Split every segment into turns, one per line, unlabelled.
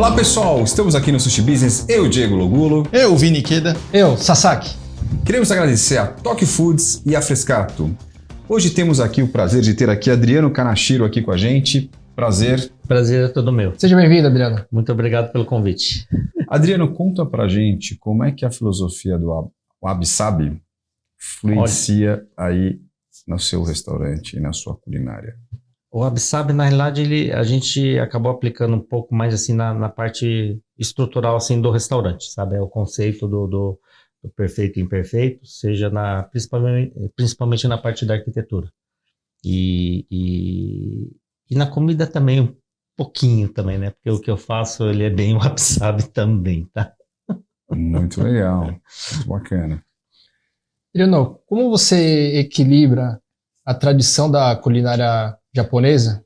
Olá pessoal, estamos aqui no Sushi Business, eu, Diego Logulo.
Eu, Vini Queda.
Eu, Sasaki.
Queremos agradecer a Tokyo Foods e a Frescato. Hoje temos aqui o prazer de ter aqui Adriano Kanashiro aqui com a gente. Prazer.
Prazer é todo meu.
Seja bem-vindo, Adriano.
Muito obrigado pelo convite.
Adriano, conta pra gente como é que a filosofia do Wabi Sabi influencia aí no seu restaurante e na sua culinária.
O Wabi Sabi, na realidade, a gente acabou aplicando um pouco mais assim na parte estrutural assim, do restaurante, sabe? É o conceito do perfeito e imperfeito, seja principalmente na parte da arquitetura. E na comida também, um pouquinho também, né? Porque o que eu faço, ele é bem Wabi Sabi também, tá?
Muito legal, muito bacana.
Adriano, como você equilibra a tradição da culinária japonesa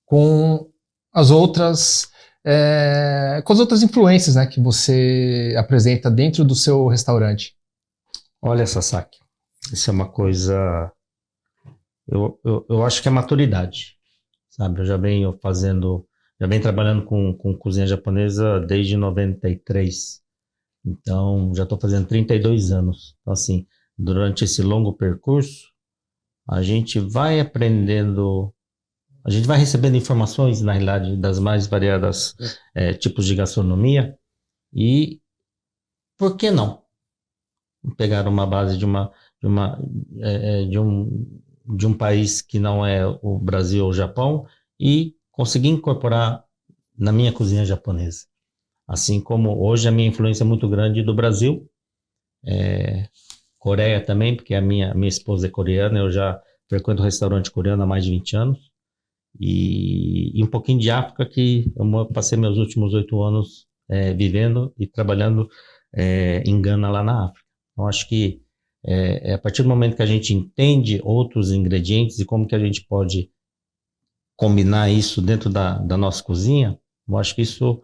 com as outras influências, né, que você apresenta dentro do seu restaurante?
Olha, Sasaki, isso é uma coisa, eu acho que é maturidade, sabe? Eu já venho trabalhando com cozinha japonesa desde 93, então já estou fazendo 32 anos. Então, assim, durante esse longo percurso, a gente vai aprendendo, a gente vai recebendo informações, na realidade, das mais variadas tipos de gastronomia, e por que não pegar uma base de um país que não é o Brasil ou o Japão e conseguir incorporar na minha cozinha japonesa. Assim como hoje a minha influência é muito grande do Brasil, Coreia também, porque a minha esposa é coreana, eu já frequento restaurante coreano há mais de 20 anos, e um pouquinho de África, que eu passei meus últimos 8 anos vivendo e trabalhando em Gana, lá na África. Então, acho que a partir do momento que a gente entende outros ingredientes e como que a gente pode combinar isso dentro da nossa cozinha, eu acho que isso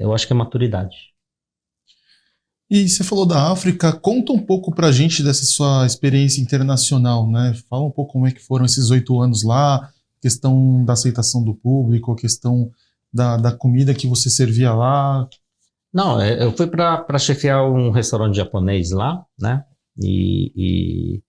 eu acho que é maturidade.
E você falou da África, conta um pouco pra gente dessa sua experiência internacional, né? Fala um pouco como é que foram esses 8 anos lá, questão da aceitação do público, a questão da comida que você servia lá.
Não, eu fui para chefiar um restaurante japonês lá, né? E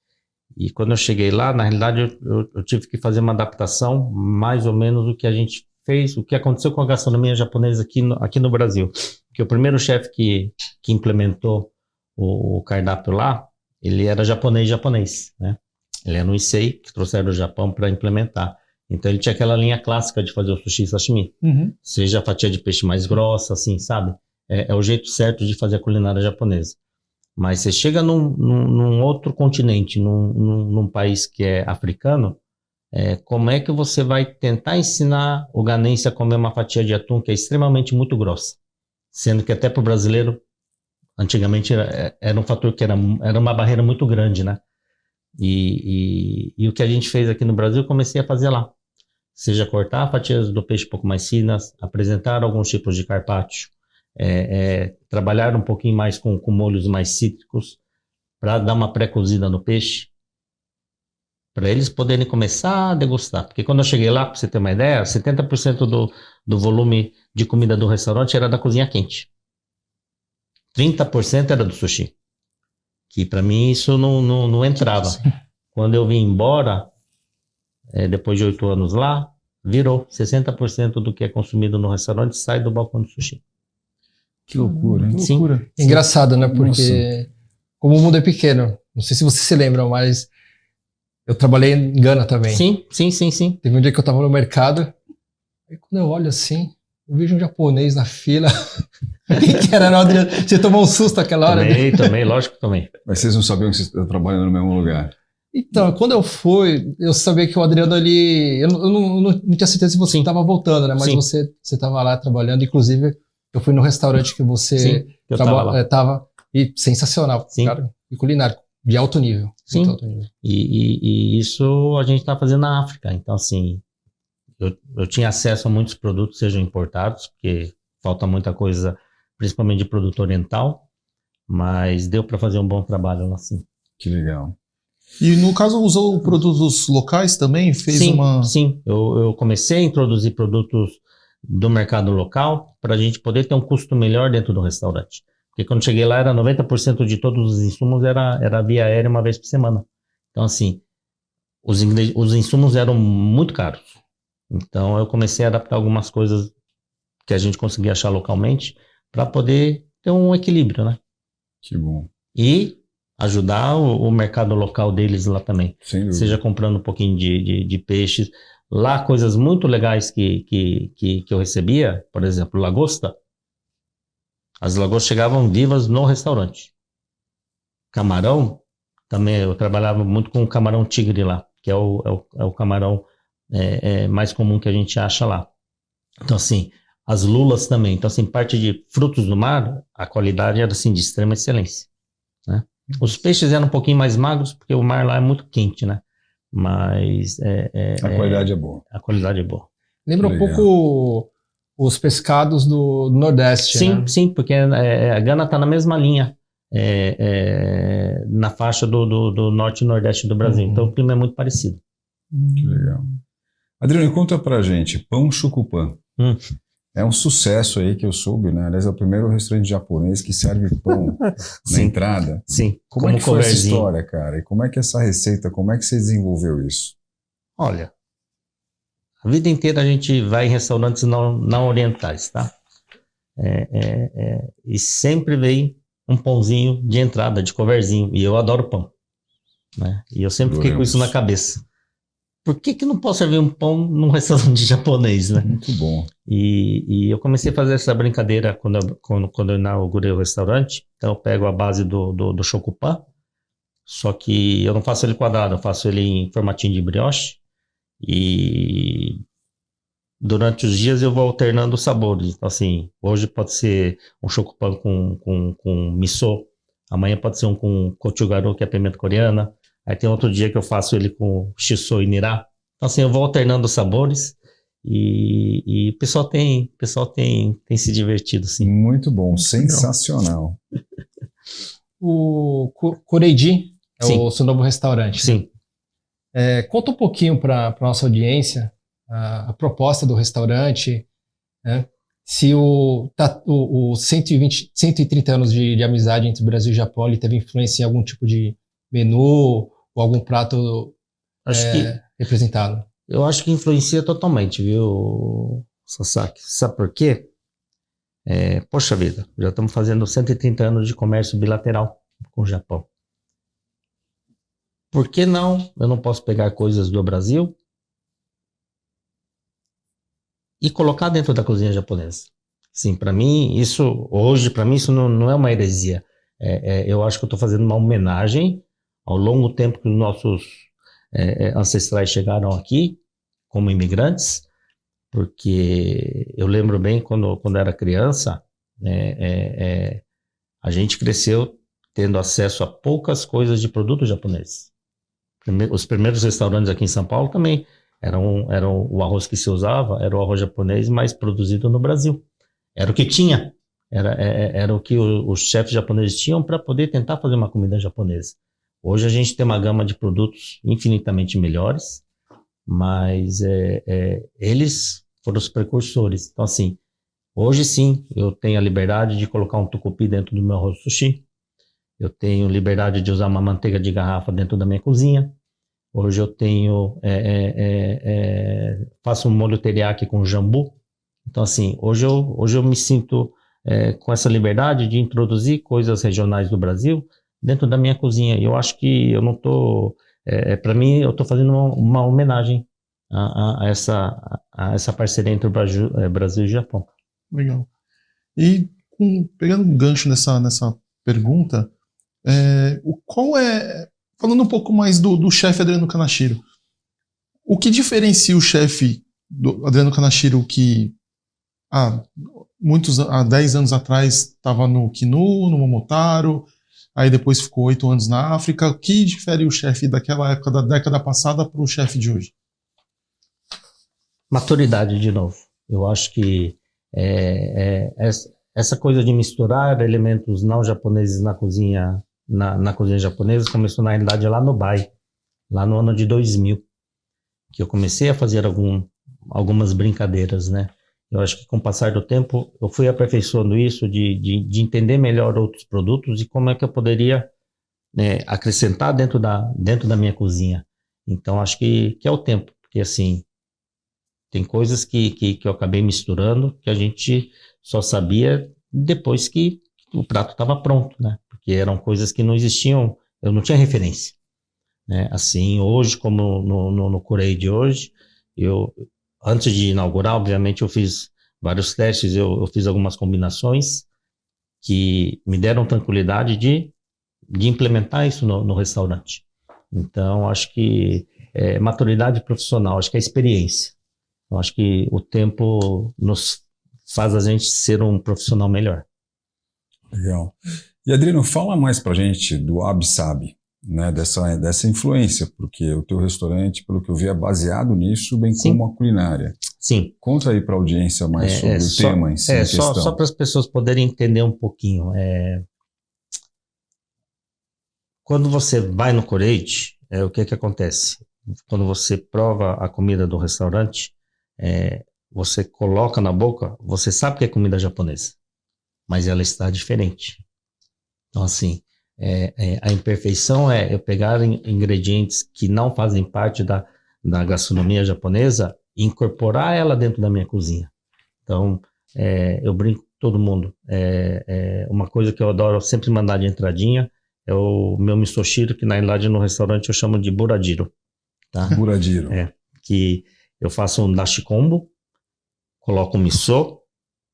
quando eu cheguei lá, na realidade, eu tive que fazer uma adaptação, mais ou menos o que a gente fez, o que aconteceu com a gastronomia japonesa aqui no Brasil. Que o primeiro chefe que implementou o cardápio lá, ele era japonês, né? Ele era um Issei, que trouxeram do Japão para implementar. Então ele tinha aquela linha clássica de fazer o sushi e sashimi.
Uhum.
Seja a fatia de peixe mais grossa, assim, sabe? É o jeito certo de fazer a culinária japonesa. Mas você chega num outro continente, num país que é africano, como é que você vai tentar ensinar o ganense a comer uma fatia de atum que é extremamente muito grossa? Sendo que até para o brasileiro, antigamente era um fator que era uma barreira muito grande, né? E o que a gente fez aqui no Brasil, eu comecei a fazer lá. Seja cortar fatias do peixe um pouco mais finas, apresentar alguns tipos de carpaccio, trabalhar um pouquinho mais com molhos mais cítricos, para dar uma pré-cozida no peixe, para eles poderem começar a degustar. Porque quando eu cheguei lá, para você ter uma ideia, 70% do volume de comida do restaurante era da cozinha quente. 30% era do sushi. Que para mim isso não entrava.
Sim.
Quando eu vim embora, depois de 8 anos lá, virou 60% do que é consumido no restaurante sai do balcão do sushi.
Que loucura, hein?
Sim.
Engraçado, né? Porque como o mundo é pequeno, não sei se vocês se lembram, mas eu trabalhei em Gana também.
Sim.
Teve um dia que eu tava no mercado, aí quando eu olho assim, eu vejo um japonês na fila. Quem que era, não, Adriano? Você tomou um susto aquela hora?
Também, lógico que tomei.
Mas vocês não sabiam que vocês estão trabalhando no mesmo lugar.
Então, quando eu fui, eu sabia que o Adriano ali... Eu não tinha certeza se você estava voltando, né? Mas
Sim.
você estava lá trabalhando. Inclusive, eu fui no restaurante que você
eu tava lá.
tava. E sensacional,
Sim.
cara. E culinário, de alto nível.
Sim.
Muito alto nível.
E isso a gente está fazendo na África. Então, assim, eu tinha acesso a muitos produtos, sejam importados, porque falta muita coisa, principalmente de produto oriental, mas deu para fazer um bom trabalho lá, sim.
Que legal.
E no caso usou produtos locais também? Fez
sim,
uma...
Sim, eu comecei a introduzir produtos do mercado local para a gente poder ter um custo melhor dentro do restaurante. Porque quando cheguei lá, era 90% de todos os insumos era via aérea uma vez por semana. Então, assim, os insumos eram muito caros. Então, eu comecei a adaptar algumas coisas que a gente conseguia achar localmente para poder ter um equilíbrio, né?
Que bom.
E ajudar o mercado local deles lá também.
Sem dúvida.
Seja comprando um pouquinho de peixes. Lá, coisas muito legais que eu recebia, por exemplo, lagosta. As lagostas chegavam vivas no restaurante. Camarão, também eu trabalhava muito com o camarão tigre lá, que é o camarão mais comum que a gente acha lá. Então, assim, as lulas também. Então, assim, parte de frutos do mar, a qualidade era, assim, de extrema excelência, né? Os peixes eram um pouquinho mais magros, porque o mar lá é muito quente, né? Mas
A qualidade é boa.
a qualidade é boa.
Lembra um
Legal.
pouco os pescados do Nordeste,
Sim,
né?
sim, porque a Gana está na mesma linha, na faixa do norte e nordeste do Brasil.
Uhum.
Então o clima é muito parecido.
Que legal. Adriano, conta pra gente, Pão Chucupã. É um sucesso aí que eu soube, né? Aliás, é o primeiro restaurante japonês que serve pão na
Sim.
entrada.
Sim,
Como é que foi essa
coverzinho.
história, cara? E como é que essa receita, como é que você desenvolveu isso?
Olha, a vida inteira a gente vai em restaurantes não orientais, tá? E sempre vem um pãozinho de entrada, de coverzinho. E eu adoro pão, né? E eu sempre fiquei com isso na cabeça. Por que não posso servir um pão num restaurante japonês, né?
Muito bom.
E eu comecei a fazer essa brincadeira quando eu inaugurei o restaurante. Então eu pego a base do chocupan, só que eu não faço ele quadrado, eu faço ele em formatinho de brioche. E durante os dias eu vou alternando os sabores. Então, assim, hoje pode ser um chocupan com miso, amanhã pode ser um com gochugaru, que é pimenta coreana. Aí tem outro dia que eu faço ele com shiso e nirá. Então, assim, eu vou alternando os sabores e o pessoal tem se divertido, sim.
Muito bom, sensacional.
O Kureiji é
Sim.
o seu novo restaurante.
Sim.
Conta um pouquinho para a nossa audiência a proposta do restaurante, né? Se os 130 anos de amizade entre Brasil e Japão ele teve influência em algum tipo de menu ou algum prato representado.
Eu acho que influencia totalmente, viu, Sasaki? Sabe por quê? Poxa vida, já estamos fazendo 130 anos de comércio bilateral com o Japão. Por que não? Eu não posso pegar coisas do Brasil e colocar dentro da cozinha japonesa. Sim, para mim, isso não é uma heresia. Eu acho que eu estou fazendo uma homenagem ao longo tempo que os nossos ancestrais chegaram aqui como imigrantes, porque eu lembro bem quando era criança, a gente cresceu tendo acesso a poucas coisas de produtos japoneses. Os primeiros restaurantes aqui em São Paulo também eram o arroz que se usava, era o arroz japonês, mas produzido no Brasil. Era o que tinha, era o que os chefes japoneses tinham para poder tentar fazer uma comida japonesa. Hoje a gente tem uma gama de produtos infinitamente melhores, mas eles foram os precursores. Então, assim, hoje sim, eu tenho a liberdade de colocar um tucupi dentro do meu arroz sushi. Eu tenho liberdade de usar uma manteiga de garrafa dentro da minha cozinha. Hoje eu tenho faço um molho teriyaki com jambu. Então, assim, hoje eu me sinto com essa liberdade de introduzir coisas regionais do Brasil dentro da minha cozinha. E eu acho que eu não estou... para mim, eu estou fazendo uma homenagem a essa parceria entre o Brasil e Japão.
Legal. E pegando um gancho nessa pergunta, falando um pouco mais do chefe Adriano Kanashiro, o que diferencia o chefe do Adriano Kanashiro que há 10 anos atrás estava no Kinu, no Momotaro, aí depois ficou 8 anos na África? O que difere o chefe daquela época, da década passada, para o chefe de hoje?
Maturidade, de novo. Eu acho que essa coisa de misturar elementos não japoneses na cozinha, na cozinha japonesa, começou na realidade lá no Bai, lá no ano de 2000, que eu comecei a fazer algumas brincadeiras, né? Eu acho que com o passar do tempo eu fui aperfeiçoando isso de entender melhor outros produtos e como é que eu poderia, né, acrescentar dentro da minha cozinha. Então acho que é o tempo, porque assim, tem coisas que eu acabei misturando que a gente só sabia depois que o prato estava pronto, né? Porque eram coisas que não existiam, eu não tinha referência, né? Assim, hoje, como no Curei de hoje, antes de inaugurar, obviamente, eu fiz vários testes, eu fiz algumas combinações que me deram tranquilidade de implementar isso no restaurante. Então, acho que maturidade profissional, acho que é experiência. Eu acho que o tempo nos faz a gente ser um profissional melhor.
Legal. E Adriano, fala mais pra gente do Absabe, né, dessa influência, porque o teu restaurante, pelo que eu vi, é baseado nisso, bem
Sim.
como a culinária.
Sim.
Conta aí para a audiência mais sobre o tema em si, a questão.
Só para as pessoas poderem entender um pouquinho. Quando você vai no Corate, o que acontece? Quando você prova a comida do restaurante, você coloca na boca, você sabe que é comida japonesa, mas ela está diferente. Então, assim, a imperfeição é eu pegar ingredientes que não fazem parte da gastronomia japonesa e incorporar ela dentro da minha cozinha. Então, eu brinco com todo mundo. Uma coisa que eu adoro sempre mandar de entradinha é o meu misoshiro, que na verdade no restaurante eu chamo de buradiro. Tá?
Buradiro.
Que eu faço um dashi combo, coloco miso,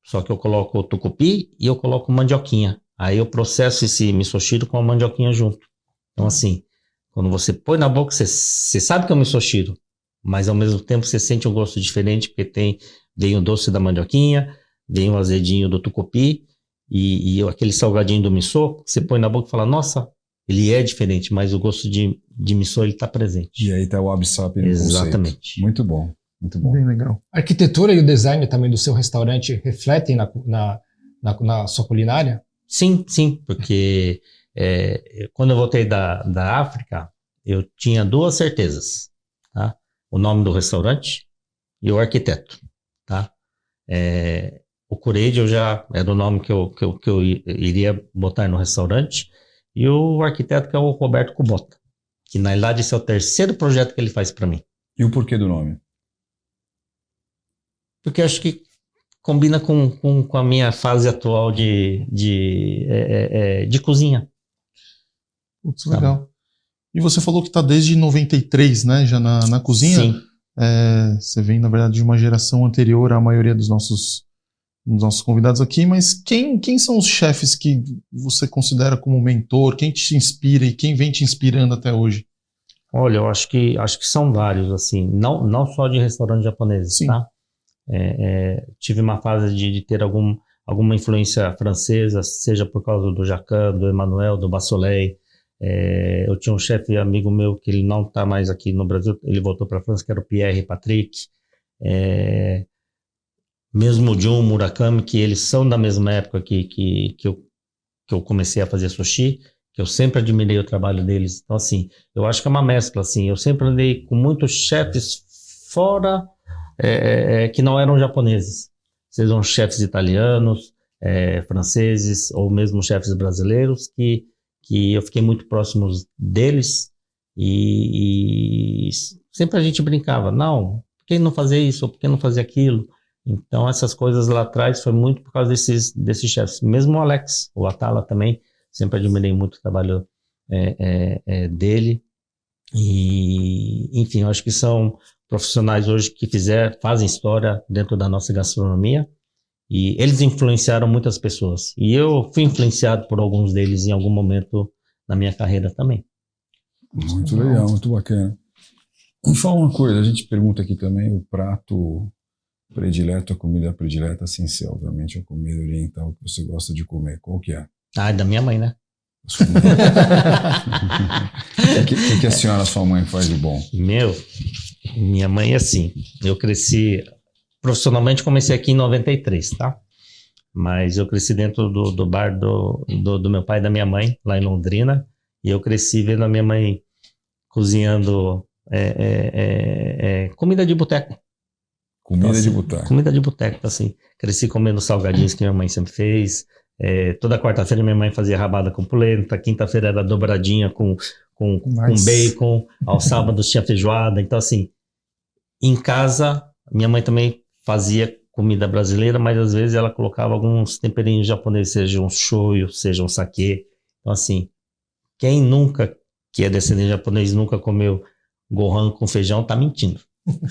só que eu coloco tucupi e eu coloco mandioquinha. Aí eu processo esse misoshiro com a mandioquinha junto. Então assim, quando você põe na boca, você sabe que é um misoshiro, mas ao mesmo tempo você sente um gosto diferente, porque vem o doce da mandioquinha, vem o azedinho do tucupi e aquele salgadinho do miso, você põe na boca e fala, nossa, ele é diferente, mas o gosto de miso ele está presente.
E aí está o Absabe no
Exatamente.
Conceito. Muito bom, muito bom.
Bem legal.
A arquitetura e o design também do seu restaurante refletem na sua culinária?
Sim, porque quando eu voltei da África, eu tinha duas certezas, tá? O nome do restaurante e o arquiteto, tá? O Cureide já era o nome que eu iria botar no restaurante, e o arquiteto que é o Roberto Kubota, que na verdade esse é o terceiro projeto que ele faz para mim.
E o porquê do nome?
Porque eu acho que combina com a minha fase atual de cozinha.
Putz, legal. E você falou que está desde 93, né, já na cozinha.
Sim.
Você vem, na verdade, de uma geração anterior à maioria dos nossos convidados aqui, mas quem são os chefes que você considera como mentor? Quem te inspira e quem vem te inspirando até hoje?
Olha, eu acho que são vários, assim, não só de restaurantes japoneses,
Sim.
tá? Tive uma fase de ter alguma influência francesa, seja por causa do Jacan, do Emmanuel, do Bassolet. Eu tinha um chefe amigo meu que ele não está mais aqui no Brasil, ele voltou para a França, que era o Pierre Patrick. Mesmo o Jun Murakami, que eles são da mesma época que eu comecei a fazer sushi, que eu sempre admirei o trabalho deles. Então, assim, eu acho que é uma mescla, assim. Eu sempre andei com muitos chefes fora, que não eram japoneses. Sejam chefes italianos, franceses, ou mesmo chefes brasileiros, que eu fiquei muito próximo deles, e sempre a gente brincava, não, por que não fazer isso, ou por que não fazer aquilo? Então, essas coisas lá atrás foi muito por causa desses chefes. Mesmo o Alex, o Atala também, sempre admirei muito o trabalho dele. E, enfim, eu acho que são profissionais hoje que fazem história dentro da nossa gastronomia. E eles influenciaram muitas pessoas. E eu fui influenciado por alguns deles em algum momento na minha carreira também.
Muito legal, muito bacana. Me fala uma coisa, a gente pergunta aqui também o prato predileto, a comida predileta, sem ser, obviamente, a comida oriental que você gosta de comer. Qual que é?
Ah, é da minha mãe, né?
O que a senhora, sua mãe, faz de bom?
Minha mãe é assim. Eu cresci... Profissionalmente comecei aqui em 93, tá? Mas eu cresci dentro do bar do meu pai e da minha mãe, lá em Londrina. E eu cresci vendo a minha mãe cozinhando comida de boteco.
Comida
Então,
de
assim,
boteco.
Comida de boteco, assim. Cresci comendo salgadinhos que minha mãe sempre fez. Toda quarta-feira minha mãe fazia rabada com polenta. Quinta-feira era dobradinha com
Nice.
bacon. Aos sábados tinha feijoada. Então, assim, em casa, minha mãe também fazia comida brasileira, mas às vezes ela colocava alguns temperinhos japoneses, seja um shoyu, seja um saquê. Então, assim, quem nunca, que é descendente japonês, nunca comeu gohan com feijão, tá mentindo.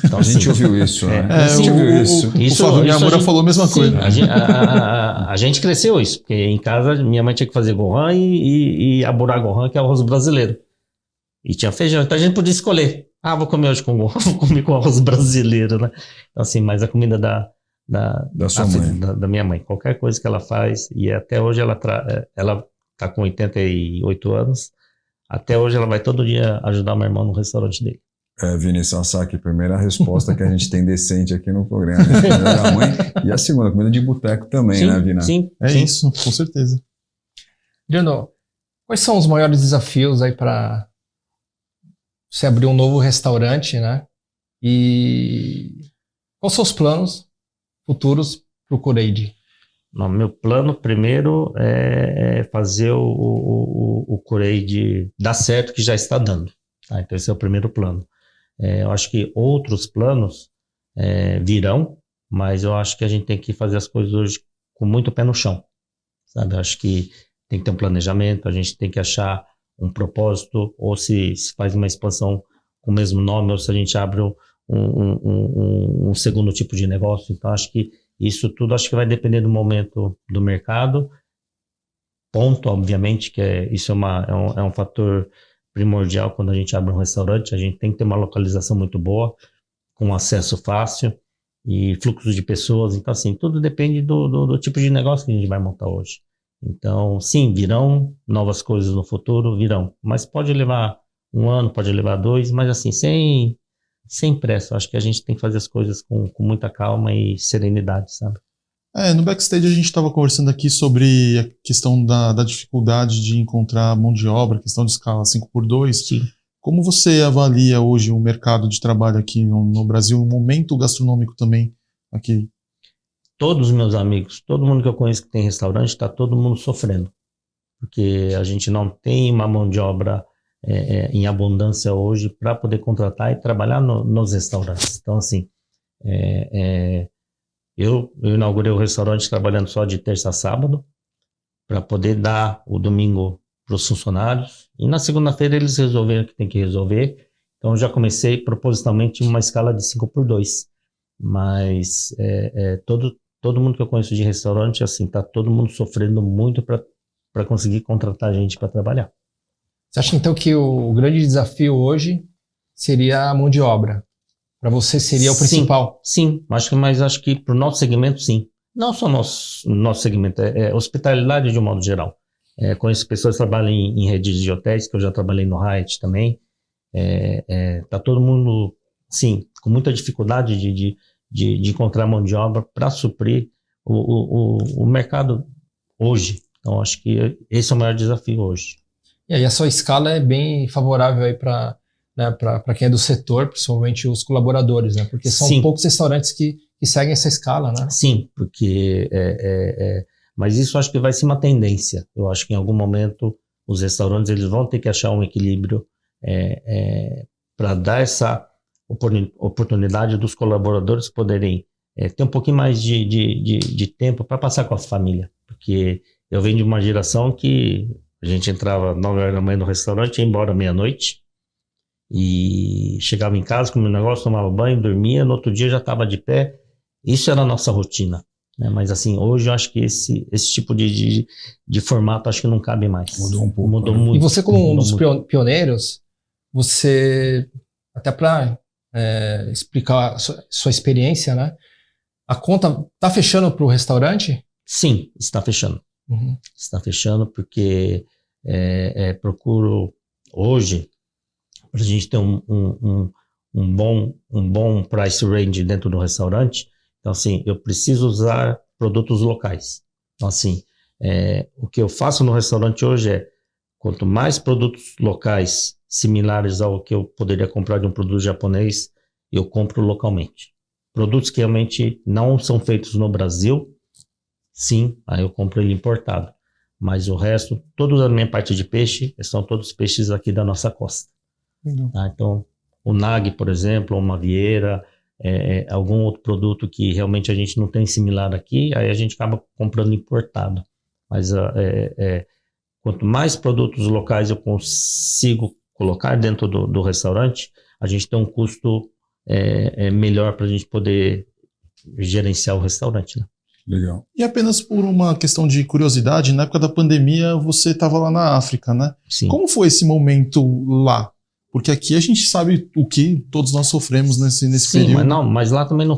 Então,
A gente
assim,
ouviu isso, né?
É,
A gente ouviu isso.
Isso-
o Fábio Miyamura
a gente-
falou a mesma
sim,
coisa.
a gente cresceu isso, porque em casa minha mãe tinha que fazer gohan e aburar gohan, que é o arroz brasileiro. E tinha feijão, então a gente podia escolher. Ah, vou comer hoje com gohan, vou comer com arroz brasileiro, né? Então, assim, mas a comida da
sua mãe.
Da minha mãe, qualquer coisa que ela faz, e até hoje ela tá com 88 anos, até hoje ela vai todo dia ajudar meu irmão no restaurante dele.
Vini Sasaki, primeira resposta que a gente tem decente aqui no programa. A comida da mãe e a segunda, comida de boteco também,
Sim,
né, Vina?
sim,
É
sim.
isso, com certeza.
Adriano, quais são os maiores desafios aí para você abrir um novo restaurante, né? E quais são os planos futuros para o Coreide?
Não, meu plano primeiro é fazer o Coreide dar certo, que já está dando. Tá? Então esse é o primeiro plano. Eu acho que outros planos virão, mas eu acho que a gente tem que fazer as coisas hoje com muito pé no chão. Sabe? Eu acho que tem que ter um planejamento, a gente tem que achar um propósito, ou se faz uma expansão com o mesmo nome, ou se a gente abre um segundo tipo de negócio. Então acho que isso tudo acho que vai depender do momento do mercado. Ponto, obviamente, que isso é um fator primordial quando a gente abre um restaurante. A gente tem que ter uma localização muito boa, com acesso fácil e fluxo de pessoas. Então, assim, tudo depende do tipo de negócio que a gente vai montar hoje. Então, sim, virão novas coisas no futuro, virão. Mas pode levar 1 ano, pode levar 2, mas assim, sem pressa. Acho que a gente tem que fazer as coisas com muita calma e serenidade, sabe?
No backstage a gente estava conversando aqui sobre a questão da dificuldade de encontrar mão de obra, questão de escala 5x2.
Sim.
Como você avalia hoje o mercado de trabalho aqui no Brasil, o momento gastronômico também aqui?
Todos os meus amigos, todo mundo que eu conheço que tem restaurante, está todo mundo sofrendo. Porque a gente não tem uma mão de obra em abundância hoje para poder contratar e trabalhar nos restaurantes. Então, assim, eu inaugurei o restaurante trabalhando só de terça a sábado, para poder dar o domingo para os funcionários. E na segunda-feira eles resolveram o que tem que resolver. Então, eu já comecei propositalmente uma escala de 5x2. Mas todo mundo que eu conheço de restaurante, assim, tá todo mundo sofrendo muito para conseguir contratar gente para trabalhar.
Você acha então que o grande desafio hoje seria a mão de obra? Para você seria o principal?
Sim, mas acho que para o nosso segmento, sim. Não só nosso segmento, hospitalidade de um modo geral. Conheço pessoas que trabalham em redes de hotéis, que eu já trabalhei no Hyatt também. Tá todo mundo, sim, com muita dificuldade de encontrar mão de obra para suprir o mercado hoje. Então, acho que esse é o maior desafio hoje.
E aí a sua escala é bem favorável aí para quem é do setor, principalmente os colaboradores, né? Porque são
Sim.
poucos restaurantes que seguem essa escala, né?
Sim, porque mas isso acho que vai ser uma tendência. Eu acho que em algum momento os restaurantes eles vão ter que achar um equilíbrio para dar essa oportunidade dos colaboradores poderem ter um pouquinho mais de tempo para passar com a família. Porque eu venho de uma geração que a gente entrava 9 horas da manhã no restaurante, ia embora meia-noite e chegava em casa, comia um negócio, tomava banho, dormia, no outro dia já estava de pé. Isso era a nossa rotina, né? Mas assim, hoje eu acho que esse tipo de formato acho que não cabe mais.
Mudou um pouco.
Mudou
né?
muito.
E você, como um dos
Mudou muito.
pioneiros, você, até para explicar a sua experiência, né? A conta tá fechando para o restaurante?
Sim, está fechando.
Uhum.
Está fechando porque procuro hoje, para a gente ter um bom price range dentro do restaurante. Então, assim, eu preciso usar produtos locais. Então, assim, o que eu faço no restaurante hoje quanto mais produtos locais similares ao que eu poderia comprar de um produto japonês, eu compro localmente. produtos que realmente não são feitos no Brasil, sim, aí eu compro ele importado. Mas o resto, toda a minha parte de peixe, são todos peixes aqui da nossa costa.
Legal.
Tá? Então, o nag, por exemplo, uma vieira, algum outro produto que realmente a gente não tem similar aqui, aí a gente acaba comprando importado. Mas quanto mais produtos locais eu consigo colocar dentro do restaurante, a gente tem um custo melhor para a gente poder gerenciar o restaurante, né?
Legal.
E apenas por uma questão de curiosidade, na época da pandemia você estava lá na África, né?
Sim.
Como foi esse momento lá? Porque aqui a gente sabe o que todos nós sofremos nesse
Sim,
período.
mas lá também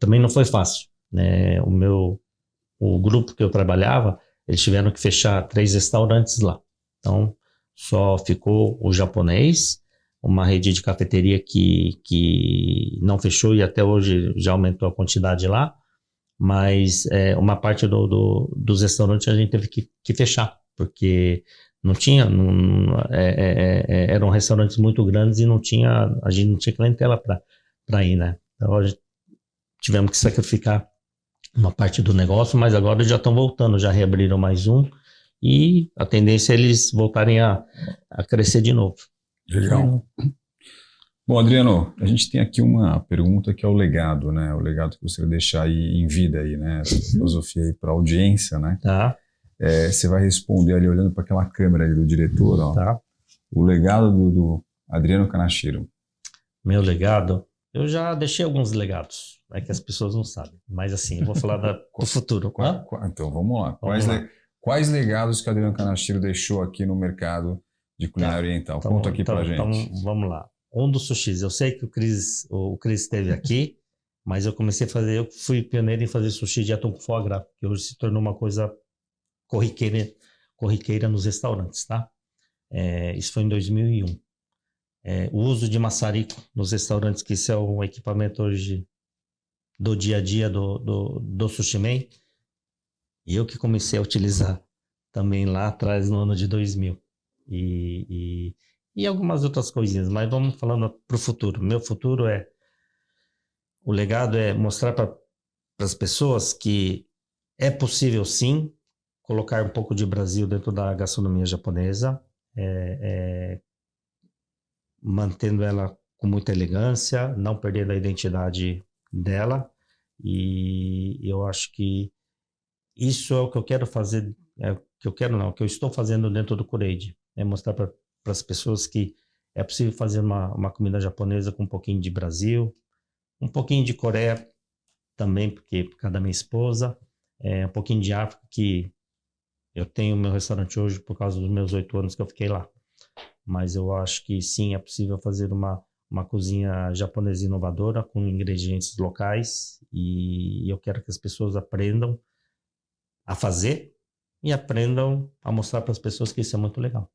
também não foi fácil, né? O grupo que eu trabalhava, eles tiveram que fechar 3 restaurantes lá. Então, só ficou o japonês, uma rede de cafeteria que não fechou e até hoje já aumentou a quantidade lá, mas uma parte dos restaurantes a gente teve que fechar, porque eram restaurantes muito grandes e a gente não tinha clientela para ir, né? Então tivemos que sacrificar uma parte do negócio, mas agora já estão voltando, já reabriram mais um e a tendência é eles voltarem a crescer de novo.
Legal. Bom, Adriano, a gente tem aqui uma pergunta que é o legado, né? O legado que você vai deixar aí em vida aí, né? Essa filosofia aí para a audiência, né?
Tá,
Você vai responder ali olhando para aquela câmera ali do diretor, ó.
tá.
O legado do Adriano Kanashiro.
Meu legado, eu já deixei alguns legados, é que as pessoas não sabem, mas assim, eu vou falar do futuro. Hã?
Então, vamos lá.
Vamos lá.
Quais legados que o Adriano Kanashiro deixou aqui no mercado de culinária oriental? Conta aqui pra gente.
Então, vamos lá. Um dos sushis, eu sei que o Cris esteve aqui, mas eu fui pioneiro em fazer sushi de atum com foie gras, que hoje se tornou uma coisa corriqueira nos restaurantes, tá? Isso foi em 2001. O uso de maçarico nos restaurantes, que isso é um equipamento hoje do dia a dia do Sushi Man, e eu que comecei a utilizar também lá atrás, no ano de 2000. E algumas outras coisinhas, mas vamos falando para o futuro. Meu futuro o legado é mostrar para as pessoas que é possível sim colocar um pouco de Brasil dentro da gastronomia japonesa, mantendo ela com muita elegância, não perdendo a identidade dela, e eu acho que isso é o que eu quero fazer, o que eu estou fazendo dentro do Courade, é mostrar para as pessoas que é possível fazer uma comida japonesa com um pouquinho de Brasil, um pouquinho de Coreia também, porque por causa da minha esposa, um pouquinho de África, que eu tenho meu restaurante hoje por causa dos meus 8 anos que eu fiquei lá. Mas eu acho que sim, é possível fazer uma cozinha japonesa inovadora com ingredientes locais, e eu quero que as pessoas aprendam a fazer e aprendam a mostrar para as pessoas que isso é muito legal.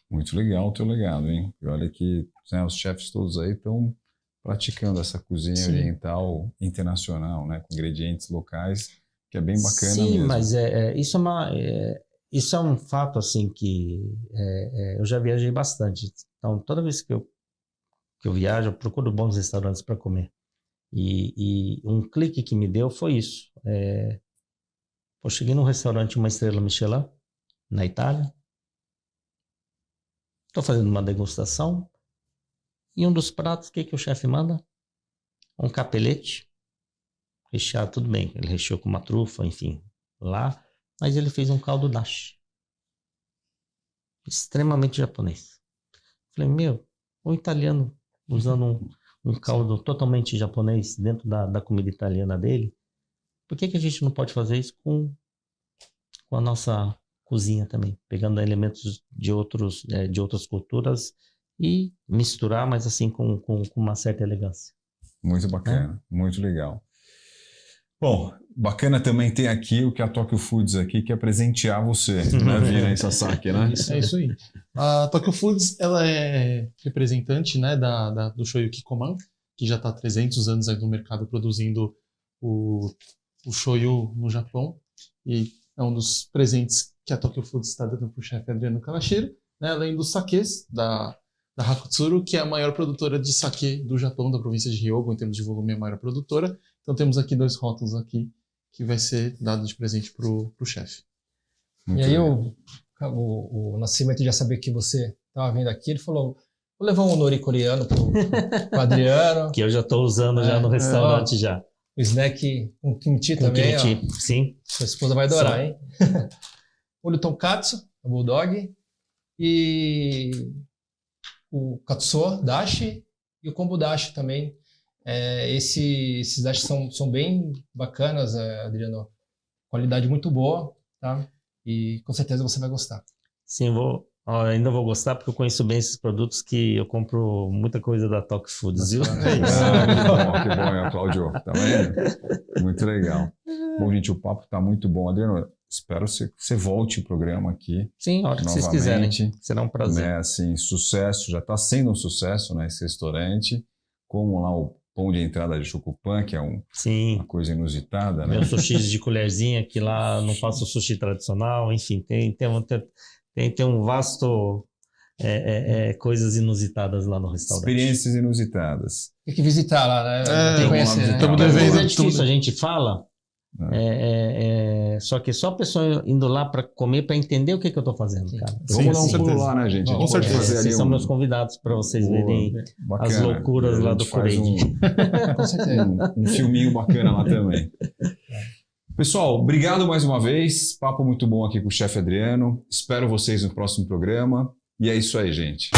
Muito legal o teu legado, hein? E olha que, né, os chefes todos aí estão praticando essa cozinha oriental internacional, né? Com ingredientes locais, que é bem bacana mesmo.
Sim, mas isso é um fato assim que eu já viajei bastante. Então, toda vez que eu viajo, eu procuro bons restaurantes para comer. E um clique que me deu foi isso. Eu cheguei num restaurante, uma estrela Michelin, na Itália. Estou fazendo uma degustação. E um dos pratos, o que o chefe manda? Um capelete. Recheado, tudo bem. Ele recheou com uma trufa, enfim, lá. Mas ele fez um caldo dashi. Extremamente japonês. Falei, o italiano usando um caldo totalmente japonês dentro da comida italiana dele, por que a gente não pode fazer isso com a nossa cozinha também? Pegando elementos de outras culturas e misturar, mas assim com uma certa elegância.
Muito bacana, muito legal. Bom, bacana também ter aqui o que a Tokyo Foods aqui quer presentear você, né, Vina Sasaki, né?
É isso aí. A Tokyo Foods, ela é representante, né, do Shoyu Kikkoman, que já está há 300 anos aí no mercado produzindo o shoyu no Japão, e é um dos presentes que a Tokyo Foods está dando para o chefe Adriano Kanashiro, né, além dos sakes da da Hakutsuru, que é a maior produtora de sake do Japão, da província de Hyogo, em termos de volume, é a maior produtora. Então temos aqui 2 rótulos aqui que vai ser dado de presente pro chefe.
E aí o Nascimento já sabia que você estava vindo aqui, ele falou, vou levar um nori coreano pro Adriano.
Que eu já estou usando já no restaurante já.
O snack com kimchi
Com
também,
kimchi,
ó.
sim.
Sua esposa vai adorar, hein? Olho tonkatsu, a bulldog, e o katsuo dashi e o kombu dashi também. Esses dashi são bem bacanas, Adriano. Qualidade muito boa, tá? E com certeza você vai gostar.
Sim, ainda vou gostar porque eu conheço bem esses produtos, que eu compro muita coisa da Tok Foods, viu?
Que bom, Cláudio. Tá vendo? Muito legal. Bom, gente, o papo tá muito bom. Adriano, espero que você volte o programa aqui.
Sim, a hora que vocês quiserem. Será um prazer.
Né, assim, sucesso, já está sendo um sucesso, né, esse restaurante. Como lá o pão de entrada de chocopan, que é uma coisa inusitada, né?
Meu sushi de colherzinha, que lá não faço sushi tradicional, enfim, tem um vasto coisas inusitadas lá no restaurante.
Experiências inusitadas.
Tem que visitar lá, né?
tem que
conhecer, né?
visitar.
É difícil, a gente fala, só que só a pessoa indo lá para comer, para entender o que eu estou fazendo, cara.
Vamos dar um pulo lá, né, gente?
Com certeza.
Vocês são meus convidados para vocês verem
bacana.
as loucuras lá do Kureide.
Com certeza.
Um filminho bacana lá também. Pessoal, obrigado mais uma vez. Papo muito bom aqui com o chefe Adriano. Espero vocês no próximo programa. E é isso aí, gente.